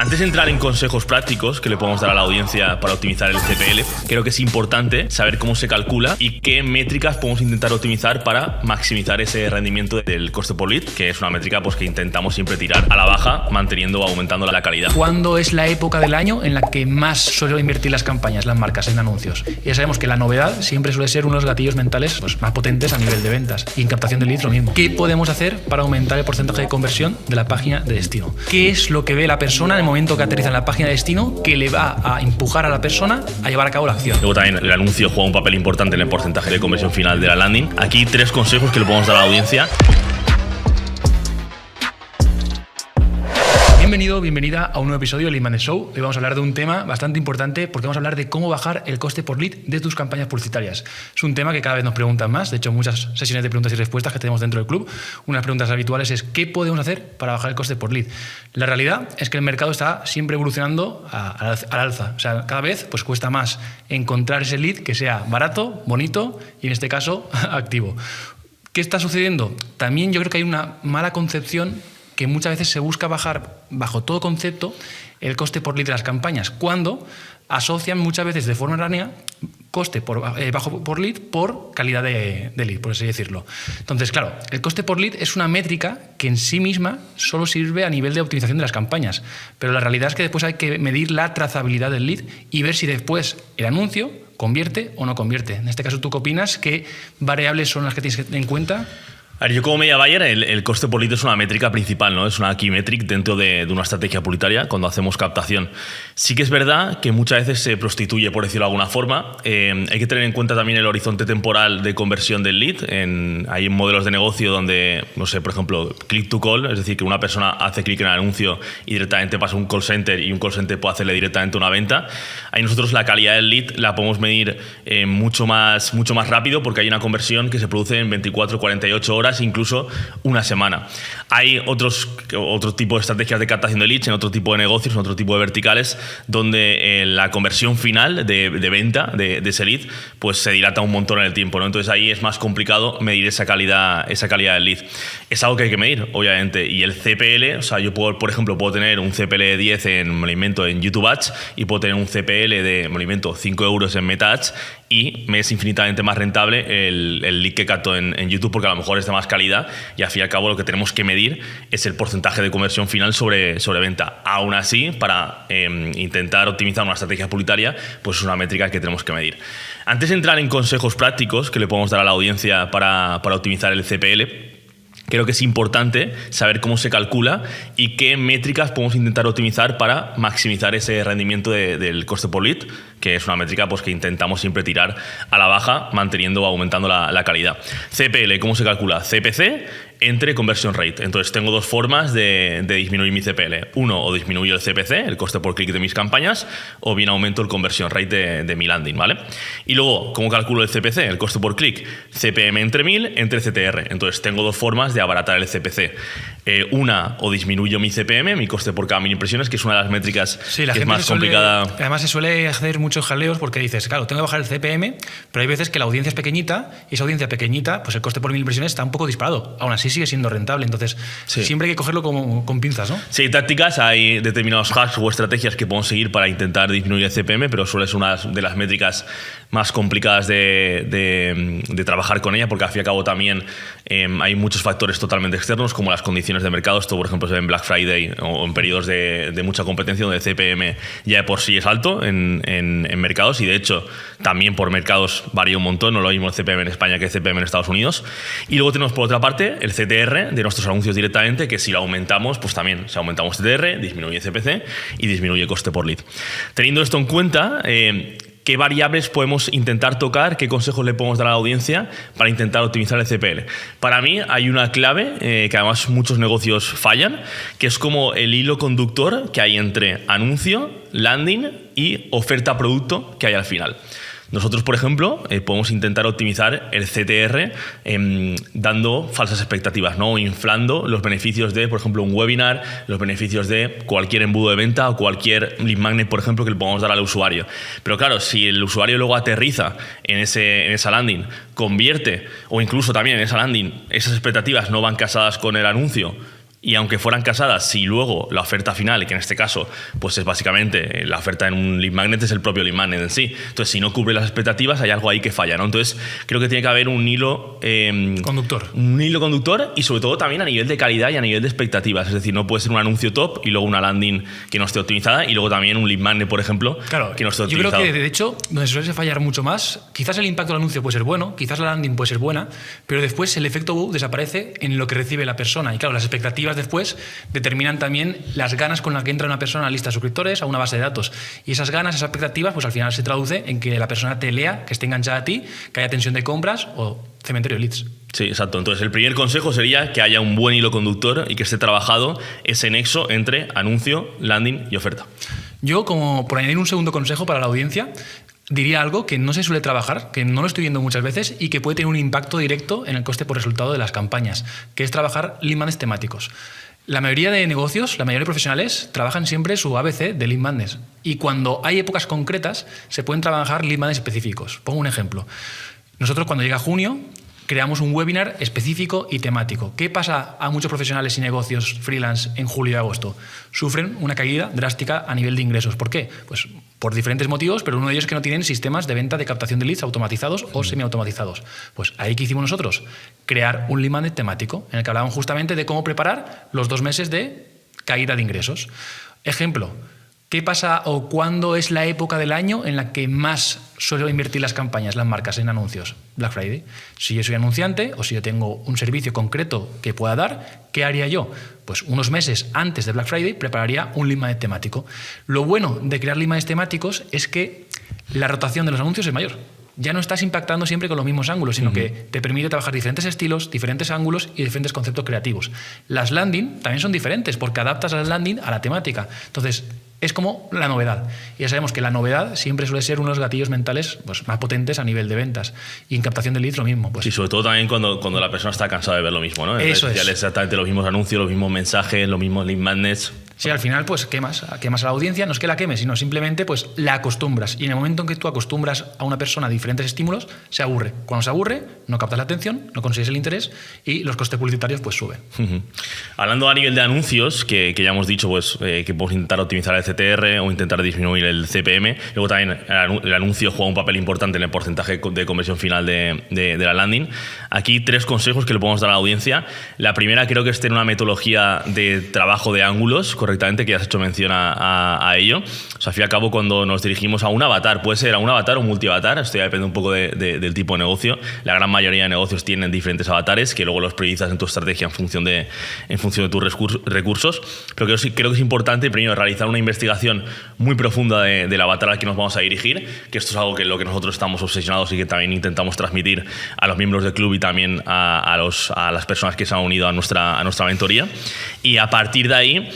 Antes de entrar en consejos prácticos que le podemos dar a la audiencia para optimizar el CPL, creo que es importante saber cómo se calcula y qué métricas podemos intentar optimizar para maximizar ese rendimiento del coste por lead, que es una métrica que intentamos siempre tirar a la baja, manteniendo o aumentando la calidad. ¿Cuándo es la época del año en la que más suelen invertir las campañas, las marcas, en anuncios? Ya sabemos que la novedad siempre suele ser uno de los gatillos mentales más potentes a nivel de ventas. Y en captación de leads lo mismo. ¿Qué podemos hacer para aumentar el porcentaje de conversión de la página de destino? ¿Qué es lo que ve la persona en el momento que aterriza en la página de destino que le va a empujar a la persona a llevar a cabo la acción? Luego también el anuncio juega un papel importante en el porcentaje de conversión final de la landing. Aquí 3 consejos que le podemos dar a la audiencia. Bienvenida a un nuevo episodio de Lead Magnet Show. Hoy vamos a hablar de un tema bastante importante porque vamos a hablar de cómo bajar el coste por lead de tus campañas publicitarias. Es un tema que cada vez nos preguntan más. De hecho, muchas sesiones de preguntas y respuestas que tenemos dentro del club, unas preguntas habituales es ¿qué podemos hacer para bajar el coste por lead? La realidad es que el mercado está siempre evolucionando al alza. O sea, cada vez cuesta más encontrar ese lead que sea barato, bonito y en este caso activo. ¿Qué está sucediendo? También yo creo que hay una mala concepción que muchas veces se busca bajar bajo todo concepto el coste por lead de las campañas, cuando asocian muchas veces de forma errónea coste bajo por lead por calidad de lead, por así decirlo. Entonces, claro, el coste por lead es una métrica que en sí misma solo sirve a nivel de optimización de las campañas, pero la realidad es que después hay que medir la trazabilidad del lead y ver si después el anuncio convierte o no convierte. En este caso, ¿tú qué opinas? ¿Qué variables son las que tienes que tener en cuenta? A ver, yo como media buyer, el coste por lead es una métrica principal, ¿no? Es una key metric dentro de una estrategia publicitaria cuando hacemos captación. Sí que es verdad que muchas veces se prostituye, por decirlo de alguna forma. Hay que tener en cuenta también el horizonte temporal de conversión del lead. Hay modelos de negocio donde, no sé, por ejemplo, click to call, es decir, que una persona hace clic en el anuncio y directamente pasa a un call center y un call center puede hacerle directamente una venta. Ahí nosotros la calidad del lead la podemos medir mucho más rápido porque hay una conversión que se produce en 24, 48 horas, incluso una semana. Hay otro tipo de estrategias de captación de leads en otro tipo de negocios, en otro tipo de verticales, donde la conversión final de venta de ese lead pues se dilata un montón en el tiempo, ¿no? Entonces ahí es más complicado medir esa calidad del lead. Es algo que hay que medir, obviamente. Y el CPL, o sea, yo puedo, por ejemplo, puedo tener un CPL de 10 en YouTube Ads y puedo tener un CPL de 5 euros en Meta Ads y me es infinitamente más rentable el lead que capto en YouTube porque a lo mejor es de más calidad y al fin y al cabo lo que tenemos que medir es el porcentaje de conversión final sobre venta. Aún así, para intentar optimizar una estrategia publicitaria, pues es una métrica que tenemos que medir. Antes de entrar en consejos prácticos que le podemos dar a la audiencia para optimizar el CPL, creo que es importante saber cómo se calcula y qué métricas podemos intentar optimizar para maximizar ese rendimiento del coste por lead, que es una métrica que intentamos siempre tirar a la baja, manteniendo o aumentando la calidad. CPL, ¿cómo se calcula? CPC entre conversion rate. Entonces tengo 2 formas de disminuir mi CPL. Uno, o disminuyo el CPC, el coste por clic de mis campañas, o bien aumento el conversion rate de mi landing, ¿vale? Y luego, ¿cómo calculo el CPC, el coste por clic? CPM entre 1000 entre CTR. Entonces tengo 2 formas de abaratar el CPC. Una, o disminuyo mi CPM, mi coste por cada 1000 impresiones, que es una de las métricas que es más complicada. Además se suele hacer muchos jaleos porque dices, claro, tengo que bajar el CPM, pero hay veces que la audiencia es pequeñita y esa audiencia pequeñita, pues el coste por 1000 impresiones está un poco disparado. Aún así sigue siendo rentable. Entonces, siempre hay que cogerlo con pinzas, ¿no? Sí, tácticas, hay determinados hacks o estrategias que podemos seguir para intentar disminuir el CPM, pero suele ser una de las métricas más complicadas de trabajar con ella, porque al fin y al cabo también hay muchos factores totalmente externos, como las condiciones de mercado. Esto, por ejemplo, se ve en Black Friday o en periodos de mucha competencia, donde el CPM ya de por sí es alto en mercados, y de hecho también por mercados varía un montón. No lo mismo el CPM en España que el CPM en Estados Unidos. Y luego tenemos por otra parte el CTR de nuestros anuncios directamente, que si lo aumentamos, pues también si aumentamos CTR, disminuye CPC y disminuye coste por lead. Teniendo esto en cuenta, ¿qué variables podemos intentar tocar? ¿Qué consejos le podemos dar a la audiencia para intentar optimizar el CPL? Para mí hay una clave que además muchos negocios fallan, que es como el hilo conductor que hay entre anuncio, landing y oferta producto que hay al final. Nosotros, por ejemplo, podemos intentar optimizar el CTR dando falsas expectativas, ¿no? O inflando los beneficios de, por ejemplo, un webinar, los beneficios de cualquier embudo de venta o cualquier lead magnet, por ejemplo, que le podamos dar al usuario. Pero claro, si el usuario luego aterriza en esa landing, convierte, o incluso también en esa landing, esas expectativas no van casadas con el anuncio, Y aunque fueran casadas, si luego la oferta final, que en este caso pues es básicamente la oferta en un lead magnet, es el propio lead magnet en sí. Entonces, si no cubre las expectativas, hay algo ahí que falla, ¿no? Entonces, creo que tiene que haber un hilo conductor. Un hilo conductor y sobre todo también a nivel de calidad y a nivel de expectativas. Es decir, no puede ser un anuncio top y luego una landing que no esté optimizada y luego también un lead magnet, por ejemplo, claro, que no esté optimizado. Yo creo que, de hecho, donde suele fallar mucho más, quizás el impacto del anuncio puede ser bueno, quizás la landing puede ser buena, pero después el efecto wow desaparece en lo que recibe la persona. Y claro, las expectativas después determinan también las ganas con las que entra una persona a la lista de suscriptores, a una base de datos. Y esas ganas, esas expectativas, pues al final se traduce en que la persona te lea, que esté enganchada a ti, que haya tensión de compras o cementerio de leads. Sí, exacto. Entonces, el primer consejo sería que haya un buen hilo conductor y que esté trabajado ese nexo entre anuncio, landing y oferta. Yo, como por añadir un segundo consejo para la audiencia, diría algo que no se suele trabajar, que no lo estoy viendo muchas veces y que puede tener un impacto directo en el coste por resultado de las campañas, que es trabajar lead magnets temáticos. La mayoría de negocios, la mayoría de profesionales trabajan siempre su ABC de lead magnets y cuando hay épocas concretas se pueden trabajar lead magnets específicos. Pongo un ejemplo. Nosotros cuando llega junio creamos un webinar específico y temático. ¿Qué pasa a muchos profesionales y negocios freelance en julio y agosto? Sufren una caída drástica a nivel de ingresos. ¿Por qué? Pues por diferentes motivos, pero uno de ellos es que no tienen sistemas de venta de captación de leads automatizados o semiautomatizados. Pues ahí, ¿qué hicimos nosotros? Crear un lead magnet temático en el que hablábamos justamente de cómo preparar los 2 meses de caída de ingresos. Ejemplo, ¿qué pasa o cuándo es la época del año en la que más suelo invertir las campañas, las marcas en anuncios? Black Friday. Si yo soy anunciante o si yo tengo un servicio concreto que pueda dar, ¿qué haría yo? Pues unos meses antes de Black Friday prepararía un lead magnet temático. Lo bueno de crear lead magnets temáticos es que la rotación de los anuncios es mayor. Ya no estás impactando siempre con los mismos ángulos, sino que te permite trabajar diferentes estilos, diferentes ángulos y diferentes conceptos creativos. Las landing también son diferentes porque adaptas las landing a la temática. Entonces, es como la novedad. Y ya sabemos que la novedad siempre suele ser uno de los gatillos mentales pues, más potentes a nivel de ventas. Y en captación de leads lo mismo. Pues. Y sobre todo también cuando la persona está cansada de ver lo mismo, ¿no? En redes sociales exactamente los mismos anuncios, los mismos mensajes, los mismos lead magnets. Sí, al final pues quemas a la audiencia, no es que la quemes, sino simplemente pues la acostumbras. Y en el momento en que tú acostumbras a una persona a diferentes estímulos, se aburre. Cuando se aburre, no captas la atención, no consigues el interés y los costes publicitarios pues suben. Hablando a nivel de anuncios, que ya hemos dicho pues, que podemos intentar optimizar el CTR o intentar disminuir el CPM, luego también el anuncio juega un papel importante en el porcentaje de conversión final de la landing. Aquí 3 consejos que le podemos dar a la audiencia. La primera creo que es tener una metodología de trabajo de ángulos, correctamente, que ya has hecho mención a ello. O sea, al fin y al cabo, cuando nos dirigimos a un avatar, puede ser a un avatar o multiavatar, esto ya depende un poco del tipo de negocio. La gran mayoría de negocios tienen diferentes avatares que luego los priorizas en tu estrategia en función de tus recursos. Pero creo que es importante, primero, realizar una investigación muy profunda del avatar al que nos vamos a dirigir, que esto es algo que lo que nosotros estamos obsesionados y que también intentamos transmitir a los miembros del club y también a las personas que se han unido a nuestra mentoría. Y a partir de ahí,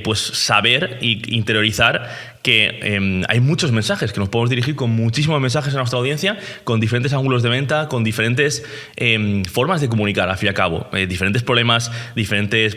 pues saber e interiorizar que hay muchos mensajes, que nos podemos dirigir con muchísimos mensajes a nuestra audiencia, con diferentes ángulos de venta, con diferentes formas de comunicar, al fin y al cabo, diferentes problemas,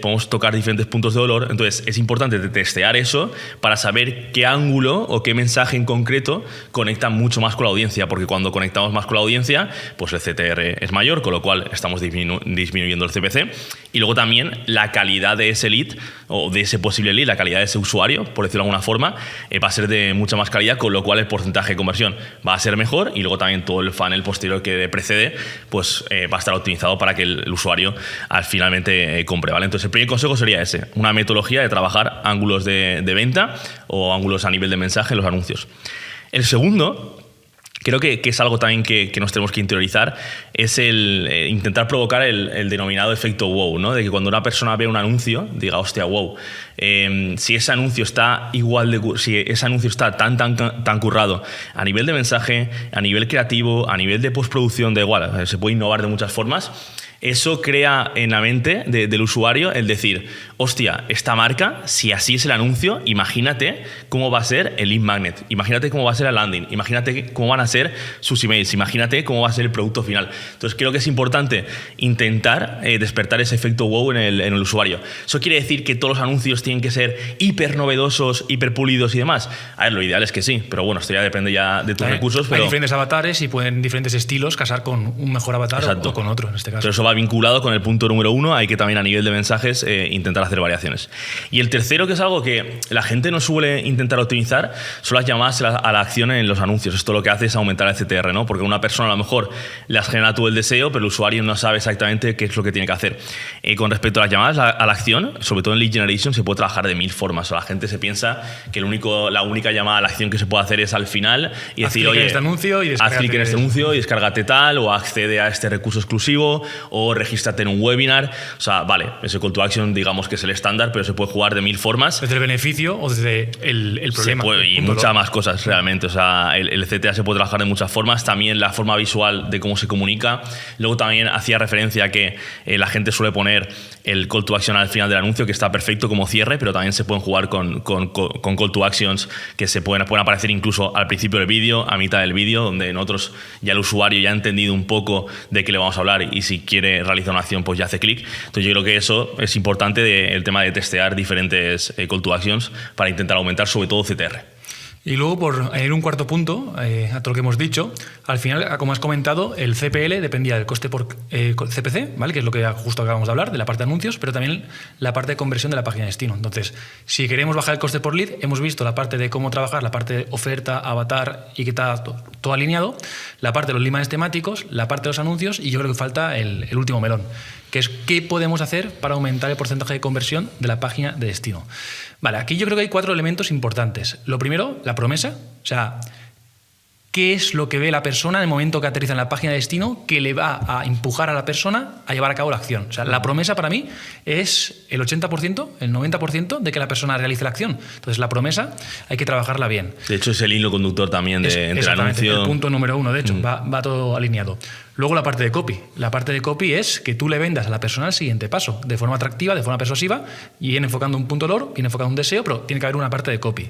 podemos tocar diferentes puntos de dolor. Entonces es importante testear eso para saber qué ángulo o qué mensaje en concreto conecta mucho más con la audiencia, porque cuando conectamos más con la audiencia, pues el CTR es mayor, con lo cual estamos disminuyendo el CPC. Y luego también la calidad de ese lead o de ese posible lead, la calidad de ese usuario, por decirlo de alguna forma, va a ser de mucha más calidad, con lo cual el porcentaje de conversión va a ser mejor y luego también todo el funnel posterior que precede pues va a estar optimizado para que el usuario finalmente compre, ¿vale? Entonces el primer consejo sería ese, una metodología de trabajar ángulos de venta o ángulos a nivel de mensaje en los anuncios. El segundo, creo que es algo también que nos tenemos que interiorizar, es el intentar provocar el denominado efecto wow, ¿no? De que cuando una persona ve un anuncio, diga, hostia, wow, si ese anuncio está si ese anuncio está tan currado a nivel de mensaje, a nivel creativo, a nivel de postproducción, da igual, se puede innovar de muchas formas. Eso crea en la mente del usuario el decir, hostia, esta marca, si así es el anuncio, imagínate cómo va a ser el lead magnet, imagínate cómo va a ser el landing, imagínate cómo van a ser sus emails, imagínate cómo va a ser el producto final. Entonces creo que es importante intentar despertar ese efecto wow en el usuario. ¿Eso quiere decir que todos los anuncios tienen que ser hiper novedosos, hiper pulidos y demás? A ver, lo ideal es que sí, pero bueno, esto ya depende ya de tus recursos. Hay diferentes avatares y pueden diferentes estilos casar con un mejor avatar o con otro, en este caso. Pero eso va vinculado con el punto número 1, hay que también a nivel de mensajes intentar hacer variaciones. Y el tercero, que es algo que la gente no suele intentar optimizar, son las llamadas a la acción en los anuncios. Esto lo que hace es aumentar el CTR, ¿no? Porque una persona a lo mejor le has generado tú el deseo, pero el usuario no sabe exactamente qué es lo que tiene que hacer. Con respecto a las llamadas a la acción, sobre todo en lead generation, se puede trabajar de 1000 formas. O la gente se piensa que la única llamada a la acción que se puede hacer es al final y decir, oye, haz clic en este anuncio y descárgate tal, o accede a este recurso exclusivo, o regístrate en un webinar. O sea, vale, ese call to action digamos que es el estándar, pero se puede jugar de 1000 formas. Desde el beneficio o desde el problema. Y muchas más cosas realmente. O sea, el CTA se puede trabajar de muchas formas. También la forma visual de cómo se comunica. Luego también hacía referencia a que la gente suele poner el call to action al final del anuncio, que está perfecto como cierre, pero también se pueden jugar con call to actions que se pueden aparecer incluso al principio del vídeo, a mitad del vídeo, donde nosotros ya el usuario ya ha entendido un poco de qué le vamos a hablar y si quiere realizar una acción pues ya hace clic. Entonces yo creo que eso es importante, el tema de testear diferentes call to actions para intentar aumentar sobre todo CTR. Y luego, por añadir un cuarto punto a todo lo que hemos dicho, al final, como has comentado, el CPL dependía del coste por CPC, ¿vale? Que es lo que justo acabamos de hablar, de la parte de anuncios, pero también la parte de conversión de la página de destino. Entonces, si queremos bajar el coste por lead, hemos visto la parte de cómo trabajar, la parte de oferta, avatar y que está todo alineado, la parte de los lead magnets temáticos, la parte de los anuncios, y yo creo que falta el último melón, que es qué podemos hacer para aumentar el porcentaje de conversión de la página de destino. Vale, aquí yo creo que hay 4 elementos importantes. Lo primero, la promesa. O sea, ¿qué es lo que ve la persona en el momento que aterriza en la página de destino que le va a empujar a la persona a llevar a cabo la acción? O sea, la promesa para mí es el 80%, el 90% de que la persona realice la acción. Entonces, la promesa hay que trabajarla bien. De hecho, es el hilo conductor también entre el anuncio. El punto número 1, de hecho, va todo alineado. Luego la parte de copy. La parte de copy es que tú le vendas a la persona el siguiente paso, de forma atractiva, de forma persuasiva, y viene enfocando un punto dolor, viene enfocando un deseo, pero tiene que haber una parte de copy.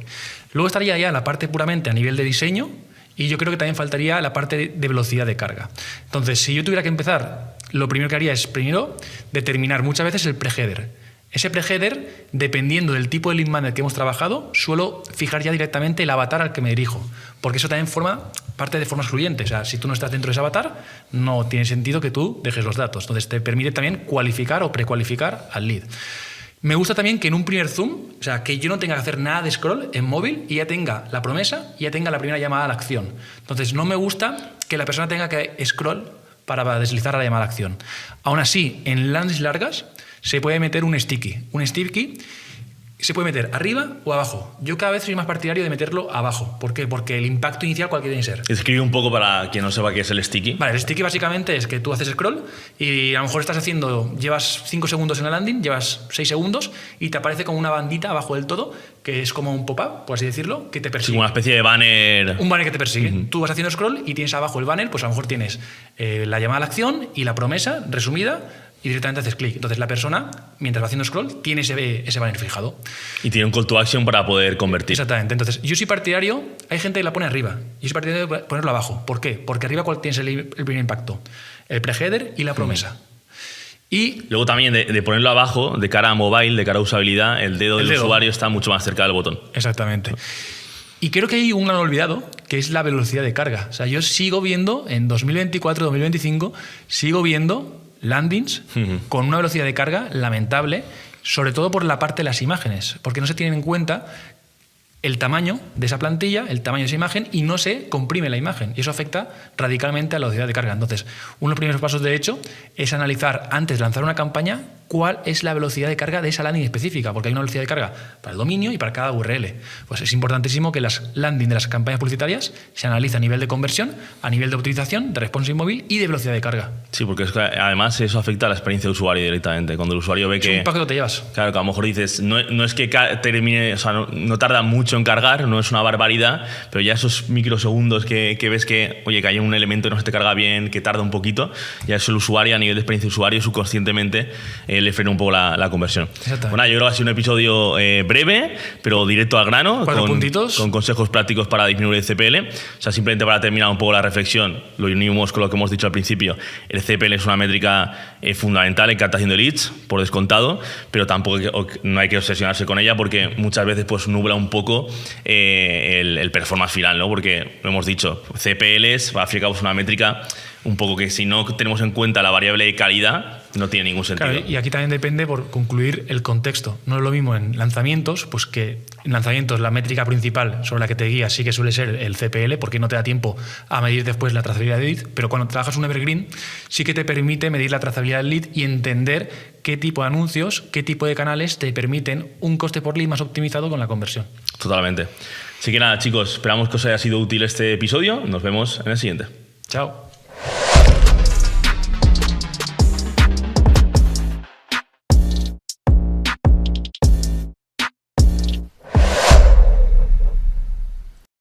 Luego estaría ya la parte puramente a nivel de diseño, y yo creo que también faltaría la parte de velocidad de carga. Entonces, si yo tuviera que empezar, lo primero que haría es, primero, determinar muchas veces el pre-header. Ese pre-header, dependiendo del tipo de lead magnet que hemos trabajado, suelo fijar ya directamente el avatar al que me dirijo, porque eso también forma parte de forma excluyente. O sea, si tú no estás dentro de ese avatar, no tiene sentido que tú dejes los datos. Entonces, te permite también cualificar o precualificar al lead. Me gusta también que en un primer zoom, o sea, que yo no tenga que hacer nada de scroll en móvil y ya tenga la promesa y ya tenga la primera llamada a la acción. Entonces, no me gusta que la persona tenga que scroll para deslizar a la llamada a la acción. Aún así, en landings largas se puede meter un sticky. Un sticky se puede meter arriba o abajo. Yo cada vez soy más partidario de meterlo abajo. ¿Por qué? Porque el impacto inicial cualquier tiene que ser. Escribe un poco para quien no sepa qué es el sticky. Vale, el sticky básicamente es que tú haces scroll y a lo mejor llevas 5 segundos en la landing, llevas 6 segundos y te aparece como una bandita abajo del todo, que es como un pop-up, por así decirlo, que te persigue. Sí, una especie de banner. Un banner que te persigue. Tú vas haciendo scroll y tienes abajo el banner, pues a lo mejor tienes la llamada a la acción y la promesa resumida, y directamente haces clic. Entonces la persona, mientras va haciendo scroll, tiene ese banner fijado. Y tiene un call to action para poder convertir. Exactamente. Entonces, yo soy partidario, hay gente que la pone arriba, yo soy partidario de ponerlo abajo. ¿Por qué? Porque arriba, ¿cuál tienes el primer impacto? El pre-header y la promesa. Y luego también de ponerlo abajo, de cara a mobile, de cara a usabilidad, el dedo del usuario está mucho más cerca del botón. Exactamente. Y creo que hay un gran olvidado, que es la velocidad de carga. O sea, yo sigo viendo, en 2024, 2025, sigo viendo landings con una velocidad de carga lamentable, sobre todo por la parte de las imágenes, porque no se tienen en cuenta el tamaño de esa plantilla, el tamaño de esa imagen, y no se comprime la imagen. Y eso afecta radicalmente a la velocidad de carga. Entonces, uno de los primeros pasos, de hecho, es analizar, antes de lanzar una campaña, cuál es la velocidad de carga de esa landing específica, porque hay una velocidad de carga para el dominio y para cada URL. Pues es importantísimo que las landing de las campañas publicitarias se analice a nivel de conversión, a nivel de optimización, de responsive móvil y de velocidad de carga. Sí, porque es que además eso afecta a la experiencia de usuario directamente. Cuando el usuario ve que... ¿Qué impacto te llevas? Claro, que a lo mejor dices, no es que termine, o sea, no tarda mucho en cargar, no es una barbaridad, pero ya esos microsegundos que ves que, oye, que hay un elemento que no se te carga bien, que tarda un poquito, ya eso el usuario, a nivel de experiencia de usuario, subconscientemente le frene un poco la conversión. Bueno, yo creo que ha sido un episodio breve, pero directo al grano, 4 puntitos. Con consejos prácticos para disminuir el CPL. O sea, simplemente para terminar un poco la reflexión, lo unimos con lo que hemos dicho al principio. El CPL es una métrica fundamental en captación de leads, por descontado, pero tampoco no hay que obsesionarse con ella porque muchas veces pues nubla un poco el performance final, ¿no? Porque lo hemos dicho, CPLs, al fin y al cabo es una métrica un poco que si no tenemos en cuenta la variable de calidad, no tiene ningún sentido. Claro, y aquí también depende, por concluir, el contexto. No es lo mismo en lanzamientos, pues que en lanzamientos la métrica principal sobre la que te guías sí que suele ser el CPL, porque no te da tiempo a medir después la trazabilidad del lead, pero cuando trabajas un evergreen sí que te permite medir la trazabilidad del lead y entender qué tipo de anuncios, qué tipo de canales te permiten un coste por lead más optimizado con la conversión. Totalmente. Así que nada, chicos, esperamos que os haya sido útil este episodio. Nos vemos en el siguiente. Chao.